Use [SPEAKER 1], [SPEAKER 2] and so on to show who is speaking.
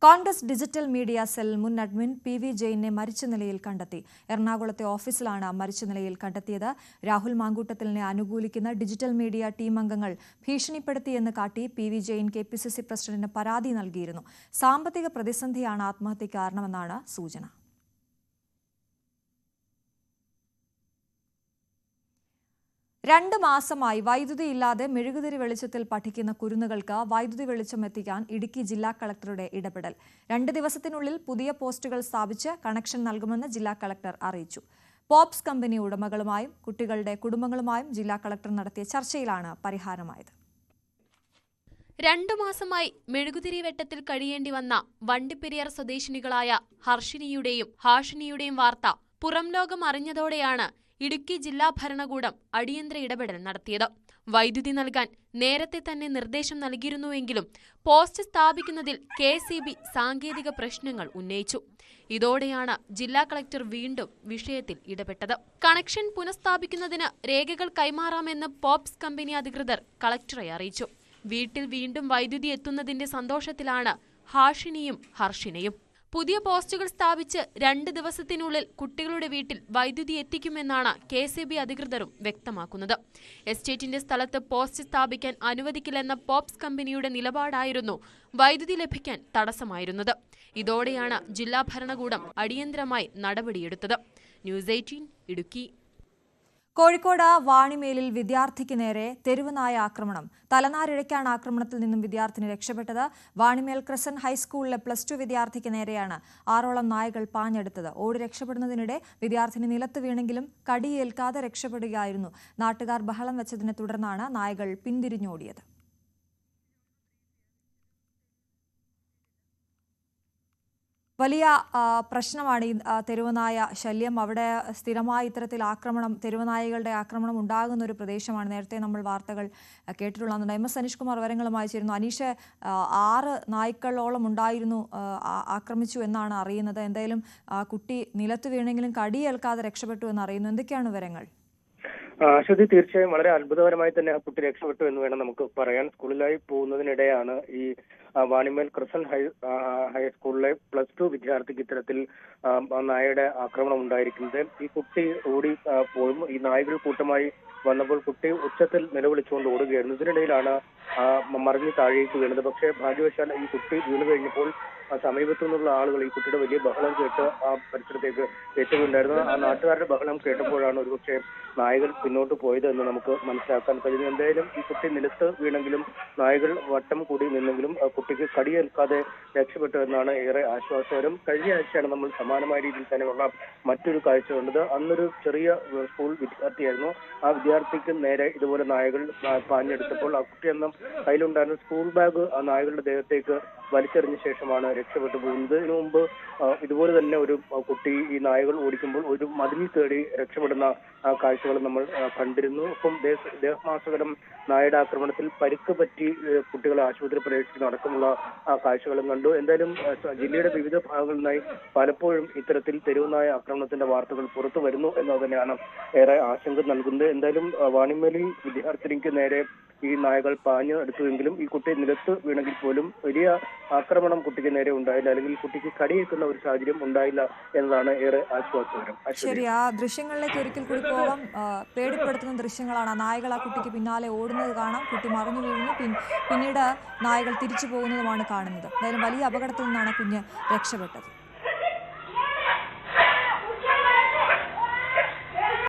[SPEAKER 1] Congress digital media cell മുൻ admin PV ജെയിനെ മരിച്ച നിലയിൽ കണ്ടെത്തി. എറണാകുളത്തെ ഓഫീസിലാണ് മരിച്ച നിലയിൽ കണ്ടെത്തിയത്. രാഹുൽ മാങ്കൂട്ടത്തിലിനെ അനുകൂലിക്കുന്ന ഡിജിറ്റൽ മീഡിയ ടീം അംഗങ്ങൾ ഭീഷണിപ്പെടുത്തിയെന്ന് കാട്ടി PV ജെയിൻ KPCC പ്രസിഡന്റിന് പരാതി നൽകിയിരുന്നു. സാമ്പത്തിക പ്രതിസന്ധിയാണ് ആത്മഹത്യയ്ക്ക് കാരണമെന്നാണ് സൂചന. രണ്ട് മാസമായി വൈദ്യുതിയില്ലാതെ മെഴുകുതിരി വെളിച്ചത്തിൽ പഠിക്കുന്ന കുരുന്നുകൾക്ക് വൈദ്യുതി വെളിച്ചം എത്തിക്കാൻ ഇടുക്കി ജില്ലാ കളക്ടറുടെ ഇടപെടൽ. 2 ദിവസത്തിനുള്ളിൽ പുതിയ പോസ്റ്റുകൾ സ്ഥാപിച്ച് കണക്ഷൻ നൽകുമെന്ന് ജില്ലാ കളക്ടർ അറിയിച്ചു. പോപ്സ് കമ്പനി ഉടമകളുമായും കുട്ടികളുടെ കുടുംബങ്ങളുമായും ജില്ലാ കളക്ടർ നടത്തിയ ചർച്ചയിലാണ് പരിഹാരമായത്.
[SPEAKER 2] 2 മാസമായി മെഴുകുതിരി വെട്ടത്തിൽ കഴിയേണ്ടി വന്ന വണ്ടിപ്പെരിയാർ സ്വദേശിനികളായ ഹർഷിനിയുടെയും ഹാഷിനിയുടെയും വാർത്ത പുറം ലോകം അറിഞ്ഞതോടെയാണ് ഇടുക്കി ജില്ലാ ഭരണകൂടം അടിയന്തര ഇടപെടൽ നടത്തിയത്. വൈദ്യുതി നൽകാൻ നേരത്തെ തന്നെ നിർദ്ദേശം നൽകിയിരുന്നുവെങ്കിലും പോസ്റ്റ് സ്ഥാപിക്കുന്നതിൽ KSEB സാങ്കേതിക പ്രശ്നങ്ങൾ ഉന്നയിച്ചു. ഇതോടെയാണ് ജില്ലാ കളക്ടർ വീണ്ടും വിഷയത്തിൽ ഇടപെട്ടത്. കണക്ഷൻ പുനഃസ്ഥാപിക്കുന്നതിന് രേഖകൾ കൈമാറാമെന്ന് പോപ്സ് കമ്പനി അധികൃതർ കളക്ടറെ അറിയിച്ചു. വീട്ടിൽ വീണ്ടും വൈദ്യുതി എത്തുന്നതിന്റെ സന്തോഷത്തിലാണ് ഹാഷിനിയും ഹർഷിനയും. പുതിയ പോസ്റ്റുകൾ സ്ഥാപിച്ച് 2 ദിവസത്തിനുള്ളിൽ കുട്ടികളുടെ വീട്ടിൽ വൈദ്യുതി എത്തിക്കുമെന്നാണ് KSEB അധികൃതരും വ്യക്തമാക്കുന്നത്. എസ്റ്റേറ്റിന്റെ സ്ഥലത്ത് പോസ്റ്റ് സ്ഥാപിക്കാൻ അനുവദിക്കില്ലെന്ന പോപ്സ് കമ്പനിയുടെ നിലപാടായിരുന്നു വൈദ്യുതി ലഭിക്കാൻ തടസ്സമായിരുന്നത്. ഇതോടെയാണ് ജില്ലാ ഭരണകൂടം അടിയന്തരമായി നടപടിയെടുത്തത്. ന്യൂസ് 18 ഇടുക്കി.
[SPEAKER 1] കോഴിക്കോട് വാണിമേലിൽ വിദ്യാർത്ഥിക്ക് നേരെ തെരുവുനായ ആക്രമണം. തലനാരിഴയ്ക്കാണ് ആക്രമണത്തിൽ നിന്നും വിദ്യാർത്ഥിനി രക്ഷപ്പെട്ടത്. വാണിമേൽ ക്രസന്റ് ഹൈസ്കൂളിലെ +2 വിദ്യാർത്ഥിക്ക് നേരെയാണ് 6ഓളം നായകൾ പാഞ്ഞെടുത്തത്. ഓടി രക്ഷപ്പെടുന്നതിനിടെ വിദ്യാർത്ഥിനി നിലത്ത് വീണെങ്കിലും കടിയേൽക്കാതെ രക്ഷപ്പെടുകയായിരുന്നു. നാട്ടുകാർ ബഹളം വെച്ചതിനെ തുടർന്നാണ് നായകൾ പിന്തിരിഞ്ഞോടിയത്. വലിയ പ്രശ്നമാണ് ഈ തെരുവുനായ ശല്യം. അവിടെ സ്ഥിരമായി ഇത്തരത്തിൽ തെരുവുനായകളുടെ ആക്രമണം ഉണ്ടാകുന്ന ഒരു പ്രദേശമാണ്. നേരത്തെ നമ്മൾ വാർത്തകൾ കേട്ടിട്ടുള്ളതാണ്. MS അനീഷ് കുമാർ വിവരങ്ങളുമായി ചേരുന്നു. അനീഷ്, 6 നായ്ക്കളോളം ഉണ്ടായിരുന്നു, ആക്രമിച്ചു എന്നാണ് അറിയുന്നത്. എന്തായാലും കുട്ടി നിലത്ത് വീണെങ്കിലും കടിയേൽക്കാതെ രക്ഷപ്പെട്ടു എന്നറിയുന്നു. എന്തൊക്കെയാണ് വിവരങ്ങൾ?
[SPEAKER 3] അശ്വതി, തീർച്ചയായും വളരെ അത്ഭുതകരമായി തന്നെ ആ കുട്ടി രക്ഷപ്പെട്ടു എന്ന് വേണം നമുക്ക് പറയാൻ. സ്കൂളിലായി പോകുന്നതിനിടെയാണ് ഈ വാണിമേൽ ക്രസന്റ് ഹൈസ്കൂളിലെ +2 വിദ്യാർത്ഥിക്ക് ഇത്തരത്തിൽ നായയുടെ ആക്രമണം ഉണ്ടായിരിക്കുന്നത്. ഈ കുട്ടി ഓടി പോയും ഈ നായകൾ കൂട്ടമായി വന്നപ്പോൾ കുട്ടി ഉച്ചത്തിൽ നിലവിളിച്ചുകൊണ്ട് ഓടുകയായിരുന്നു. ഇതിനിടയിലാണ് മറിഞ്ഞ് താഴേക്ക് വീണത്. പക്ഷേ ഭാഗ്യവശാൽ ഈ കുട്ടി വീണു കഴിഞ്ഞപ്പോൾ സമീപത്തു നിന്നുള്ള ആളുകൾ ഈ കുട്ടിയുടെ വലിയ ബഹളം കേട്ട് ആ പരിസരത്തേക്ക് എത്തുകയുണ്ടായിരുന്നു. ആ നാട്ടുകാരുടെ ബഹളം കേട്ടപ്പോഴാണ് ഒരുപക്ഷെ നായകൾ പിന്നോട്ട് പോയത് എന്ന് നമുക്ക് മനസ്സിലാക്കാൻ കഴിയുന്നു. എന്തായാലും ഈ കുട്ടി നിലത്ത് വീണെങ്കിലും നായകൾ വട്ടം കൂടി നിന്നെങ്കിലും കുട്ടിക്ക് കടിയേൽക്കാതെ രക്ഷപ്പെട്ടു എന്നാണ് ഏറെ ആശ്വാസകരം. കഴിഞ്ഞ ആഴ്ചയാണ് നമ്മൾ സമാനമായ രീതിയിൽ തന്നെയുള്ള മറ്റൊരു കാഴ്ച കണ്ടത്. അന്നൊരു ചെറിയ സ്കൂൾ വിദ്യാർത്ഥിയായിരുന്നു. ആ വിദ്യാർത്ഥിക്ക് നേരെ ഇതുപോലെ നായകൾ പാഞ്ഞെടുത്തപ്പോൾ ആ കുട്ടി എന്ന കയ്യിലുണ്ടായിരുന്ന സ്കൂൾ ബാഗ് ആ നായകളുടെ ദേഹത്തേക്ക് വലിച്ചെറിഞ്ഞ ശേഷമാണ് രക്ഷപ്പെട്ടു പോകുന്നത്. ഇതിനു മുമ്പ് ഇതുപോലെ തന്നെ ഒരു കുട്ടി ഈ നായകൾ ഓടിക്കുമ്പോൾ ഒരു മതിൽ തേടി രക്ഷപ്പെടുന്ന കാഴ്ചകൾ നമ്മൾ കണ്ടിരുന്നു. ഒപ്പം ദേഹമാസകലം നായയുടെ ആക്രമണത്തിൽ പരിക്ക് പറ്റി കുട്ടികളെ ആശുപത്രി പ്രവേശിക്കുന്ന അടക്കമുള്ള കാഴ്ചകളും കണ്ടു. എന്തായാലും ജില്ലയുടെ വിവിധ ഭാഗങ്ങളിൽ നിന്നായി പലപ്പോഴും ഇത്തരത്തിൽ തെരുവുനായ ആക്രമണത്തിന്റെ വാർത്തകൾ പുറത്തു വരുന്നു എന്നത് തന്നെയാണ് ഏറെ ആശങ്ക നൽകുന്നത്. എന്തായാലും വാണിമേലിൽ വിദ്യാർത്ഥിനിക്ക് നേരെ ഈ നായകൾ പാഞ്ഞ് എടുത്തുവെങ്കിലും ഈ കുട്ടി നിലത്ത് വീണെങ്കിൽ പോലും വലിയ ആക്രമണം കുട്ടിക്ക് നേരെ ഉണ്ടായില്ല, അല്ലെങ്കിൽ കുട്ടിക്ക് കടിയേൽക്കുന്ന ഒരു സാഹചര്യം ഉണ്ടായില്ല എന്നതാണ് ഏറെ ആശ്വാസകരം.
[SPEAKER 1] ശരി, ആ ദൃശ്യങ്ങളിലേക്ക് ഒരിക്കൽ കൂടി പോകാം. പേടിപ്പെടുത്തുന്ന ദൃശ്യങ്ങളാണ്. നായകൾ ആ കുട്ടിക്ക് പിന്നാലെ ഓടുന്നത് കാണാം. കുട്ടി മറിഞ്ഞു വീഴുന്നു, പിന്നീട് നായകൾ തിരിച്ചു പോകുന്നതുമാണ് കാണുന്നത്. എന്തായാലും വലിയ അപകടത്തിൽ നിന്നാണ് കുഞ്ഞ് രക്ഷപ്പെട്ടത്.